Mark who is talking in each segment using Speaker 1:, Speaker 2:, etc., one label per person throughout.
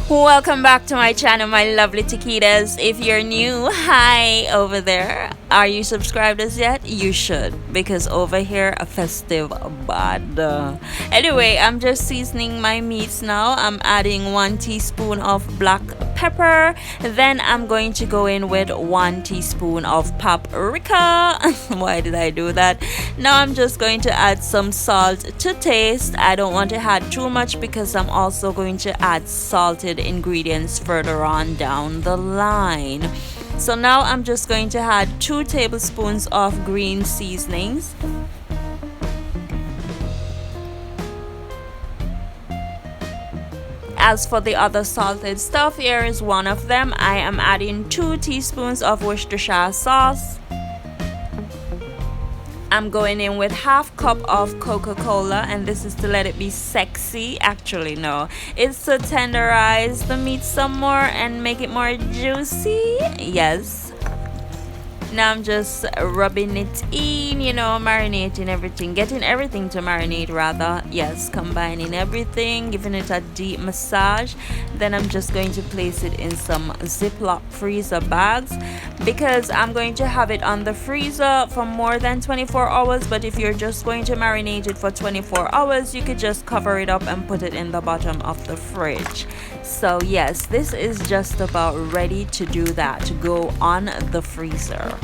Speaker 1: Welcome back to my channel, my lovely taquitas. If you're new, hi over there. Are you subscribed as yet? You should, because over here a festive bad. Anyway, I'm just seasoning my meats now. I'm adding 1 teaspoon of black pepper. Then I'm going to go in with 1 teaspoon of paprika. Why did I do that? Now I'm just going to add some salt to taste. I don't want to add too much because I'm also going to add salted ingredients further on down the line. So now I'm just going to add 2 tablespoons of green seasonings. As for the other salted stuff, here is one of them. I am adding 2 teaspoons of Worcestershire sauce. I'm going in with half cup of Coca-Cola, and this is to let it be sexy. Actually, no, it's to tenderize the meat some more and make it more juicy. Yes. Now I'm just rubbing it in, marinating everything, getting everything to marinate rather. Yes, combining everything, giving it a deep massage. Then I'm just going to place it in some Ziploc freezer bags because I'm going to have it on the freezer for more than 24 hours. But if you're just going to marinate it for 24 hours, you could just cover it up and put it in the bottom of the fridge. So yes, this is just about ready to do that, to go on the freezer.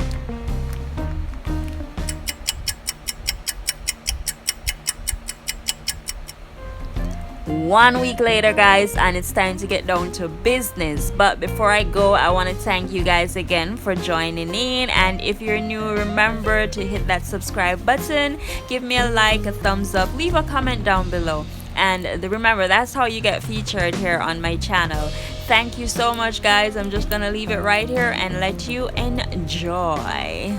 Speaker 1: One week later, guys, and it's time to get down to business. But before I go, I want to thank you guys again for joining in. And if you're new, remember to hit that subscribe button, give me a like, a thumbs up, leave a comment down below. And remember, that's how you get featured here on my channel. Thank you so much, guys. I'm just gonna leave it right here and let you enjoy.